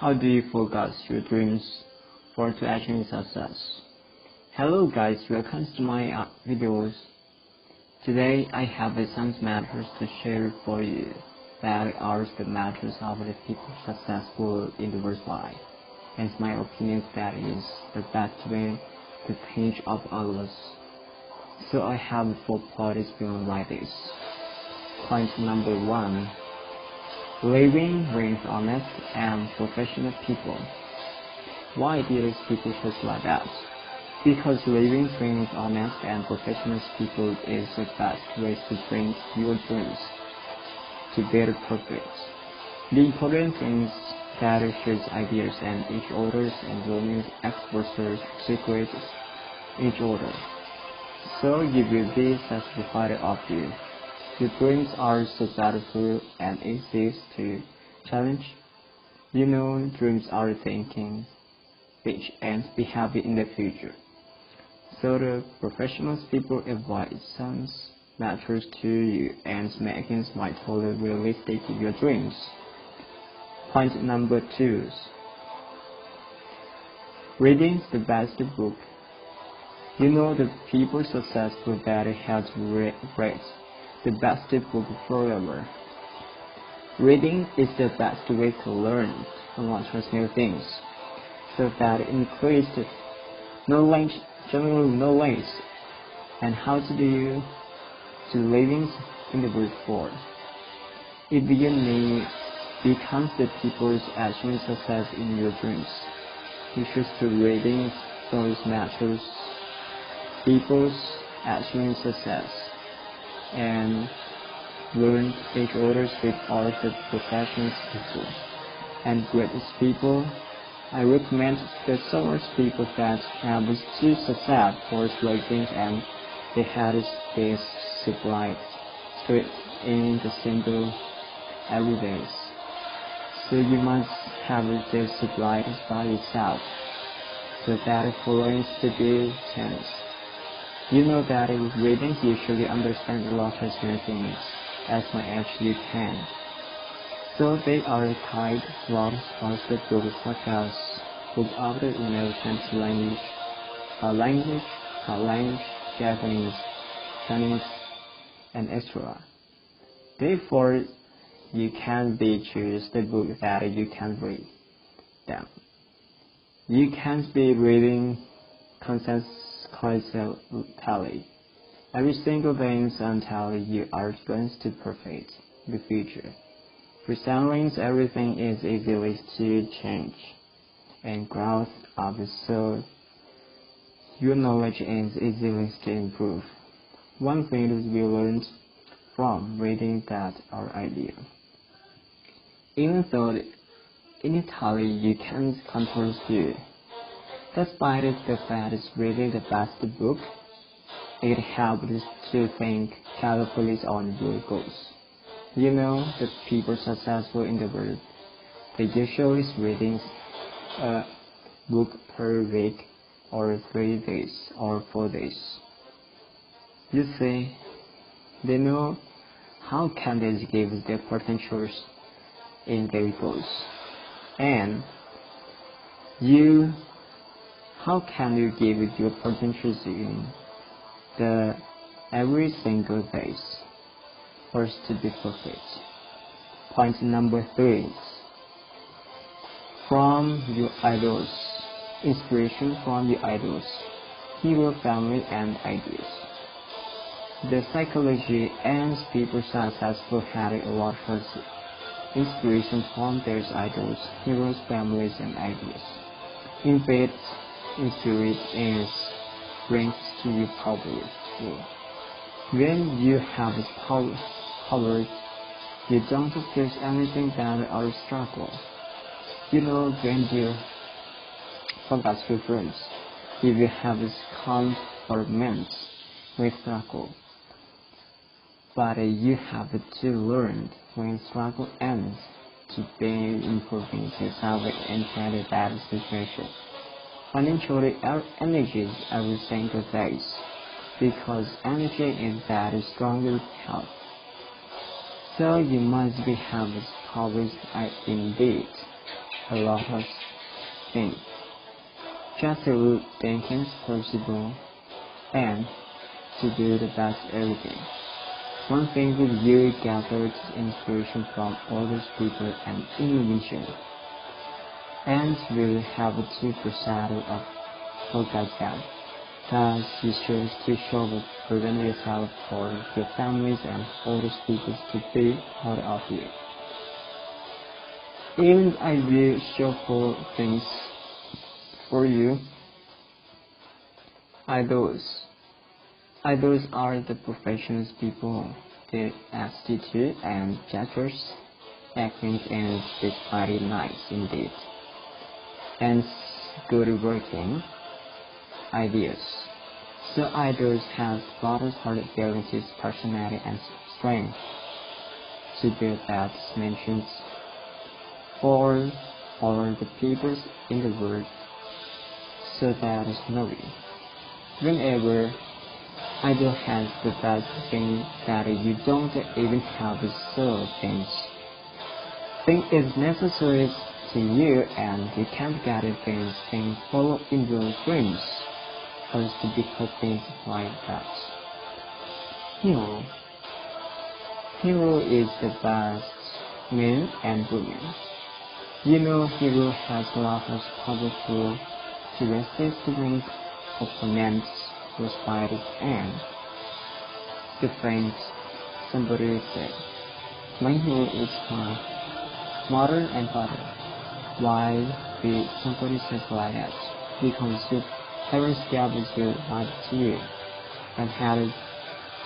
How do you focus your dreams for to achieve success? Hello guys, welcome to my videos. Today I have some matters to share for you that are the matters of the people successful in the world life. And my opinion that is the best way to change of others. So I have 4 points feeling like this. Point number 1. Living with honest and professional people. Why do these people choose like that? Because living with honest and professional people is the best way to bring your dreams to better progress. The important thing is that you share ideas and each other's and learning exposure secrets each other. So you will be satisfied of you. Your dreams are so beautiful and easy to challenge. You know, dreams are thinking, speech, and behavior in the future. So the professional people avoid some matters to you and making might totally realistic your dreams. Point number 2. Reading the best book. You know the people successful that have read the best book forever. Reading is the best way to learn and watch new things, so that increased knowledge, general knowledge, and how to do to living in the world for. If you need becomes the people's achieving success in your dreams, you choose to reading those matters, people's achieving success, and learn each other with all the professional people and greatest people. I recommend the smartest people that have two success for sleeping and they had this supply straight in the single every day. So you must have this supply by yourself so that following to be chance. You know that with reading you usually understand a lot of new things as much as you can. So they are tied lots of the books such as book of the American language, Japanese, Chinese, and etc. Therefore, you can be choose the book that you can read them. You can't be reading constantly every single day until you are going to perfect the future. Recently, everything is easily to change and growth of so your knowledge is easily to improve. One thing is we learned from reading that our idea. Even though in Italy you can't control you, despite the fact is reading the best book, it helps to think carefully on your goals. You know, the people successful in the world, they usually reading a book per week or 3 days or 4 days. You see, they know how can they give their potentials in their goals, and how can you give your potentials in the every single day first to be perfect. Point number 3. From your idols. Inspiration from your idols, hero, family, and ideas. The psychology and people successful had a lot of inspiration from their idols, heroes, families, and ideas. In fact, inspiration is brings to you power. When you have power, you don't face anything that are struggle. You know, when you focus your dreams, you will have this comfort with struggle. But you have to learn when struggle ends to be improving yourself in any bad situation. Financially, our energy is every single day, because energy is that stronger health. So you must be have powers indeed. a lot of things. Just to do things possible and to do the best everything. One thing is you gathered inspiration from others people and innovation. And will have a 2% of forget them. Thus, you choose to show up, prevent yourself for your families and others people to be proud of you. Even I will show for things for you. Idols. Idols are the professional people, their attitude and gestures, acting and display nice indeed, and good working ideas. So idols have broader abilities, personality and strength to build that mentions for all the peoples in the world. So that is knowing. Whenever idol has the best thing that you don't even have so things. Thing is necessary to you and you can't get it things follow in your dreams. First because things like that. Hero is the best man and woman. Hero has a lot of powerful to resist against opponents, respite and defend. Somebody said, my hero is my mother and father. Why did somebody says like that? Because your parents gave you life to you and had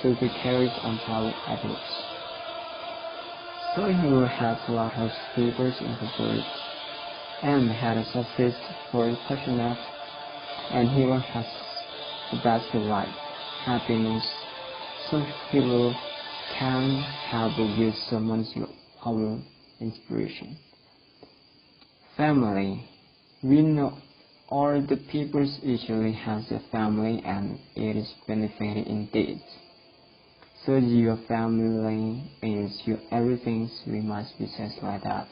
to be carried on our efforts. So hero has a lot of papers in the world and had a success for passionate and hero has the best life, happiness. So hero can help with someone's our inspiration. Family. We know all the people usually has a family and it is benefiting indeed. So your family is your everything, we must be just like that.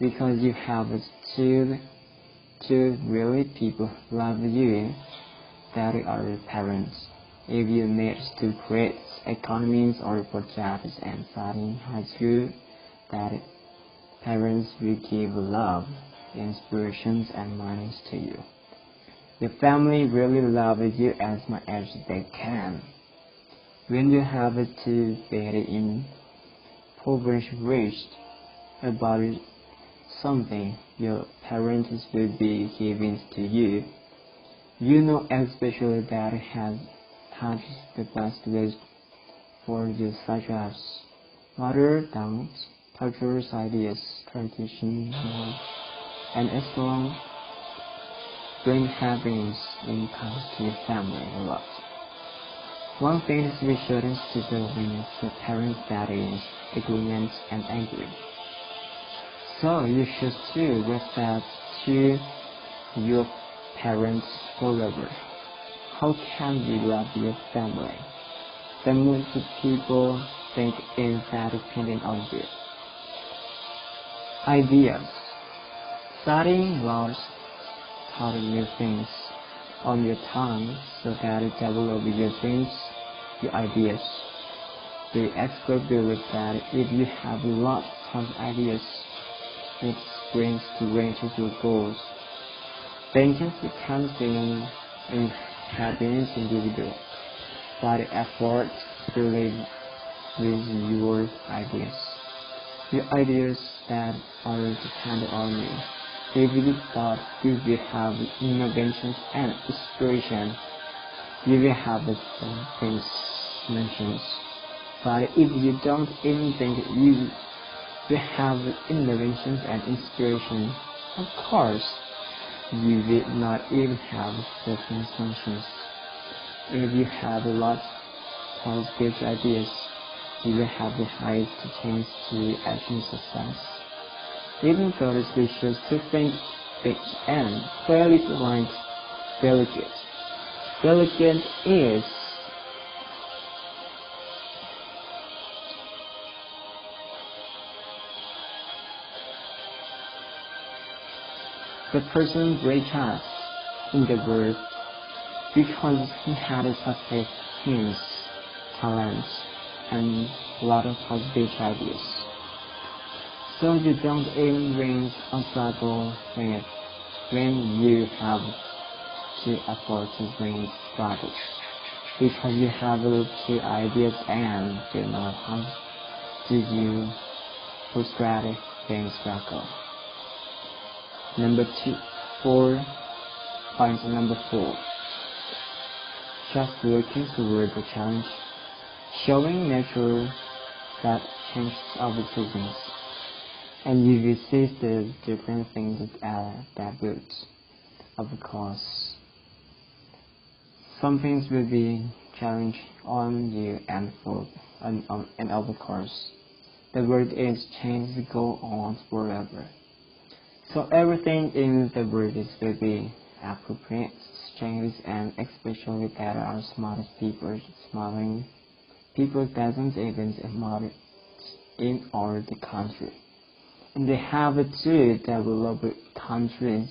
Because you have two really people love you, that are your parents. If you need to create economies or projects and studying high school, that parents will give love, inspirations and money to you. Your family really loves you as much as they can. When you have to be impoverished about something your parents will be giving to you, especially that has touched the best ways for you, such as mother tongue, cultures, ideas, tradition, and as long bring happiness in comes to your family a lot. One thing is we shouldn't do when the parents that is agreement and angry. So you should still respect to your parents forever. How can you love your family? The most people think is that depending on you. Ideas. Studying laws taught new things on your tongue so that it develop your dreams, your ideas. The expert believe that if you have lots of ideas, it brings to range your goals. Thinking becomes in happiness individual, but effort to live with your ideas. Your ideas that are dependent on you. If you thought you will have innovations and inspiration, you will have some things mentioned. But if you don't even think you will have innovations and inspiration, of course, you will not even have the things mentioned. If you have a lot of good ideas, you will have the highest chance to achieve success. Even though we should to think big and clearly defined delegate. Delegate is The person great chance in the world because he had a success, skills, talents, and a lot of positive ideas. So you don't even ring a struggle when you have to afford to bring struggles because you have two ideas and you know how do you frustrate when struggle. Point number 4. Just working toward the challenge, showing nature that changes over seasons, and you will see the different things that root. Of course, some things will be challenge on you and of course, the world is change go on forever. So everything in the world is will be appropriate changes, and especially that are smartest people, smiling people doesn't even smart in all the country, and they have to develop countries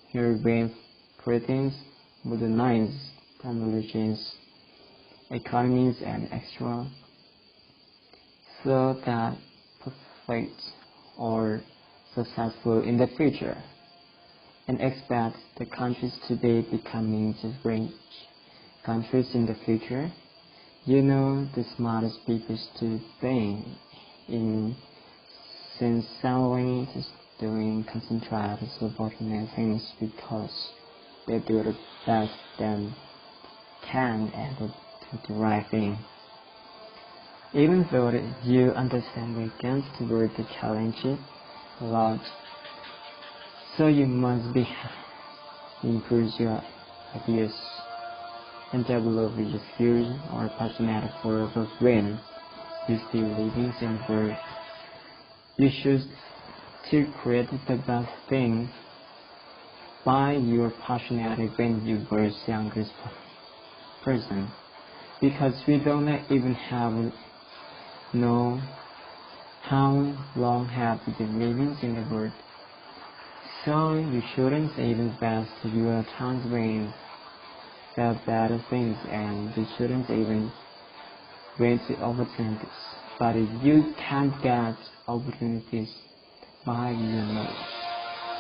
here with pretty modernized technologies, economies, and extra, so that perfect or successful in the future, and expect the countries to be becoming just rich countries in the future. You know, the smartest people to think in sincerely just doing concentrated subordinate things because they do the best they can and do the right thing. Even though you understand the against toward the challenges a lot, so you must be improve your ideas and develop your skills or passionate for a brain. You still living in the world. You should to create the best thing by your passionate when you were youngest person, because we don't even have know how long have you been living in the world. So you shouldn't even invest your time when the better things, and you shouldn't even wait the opportunities. But you can't get opportunities by your nose.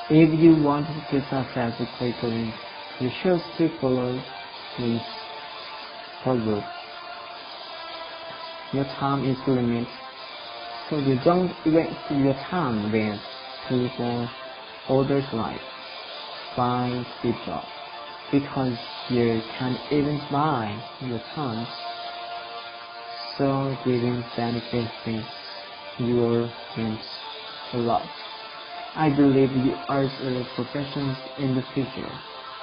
If you want to success quickly, you should still follow this follow. Your time is limited, so you don't waste your time with people others life. Find the job, because you can't even buy your time. So giving benefits your dreams a lot. I believe you are a professional in the future,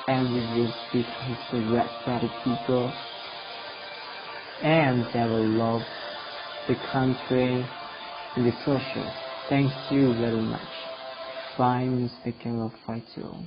and you will become the respected people, and they will love the country and the social. Thank you very much. Bye, speaking of 5-2.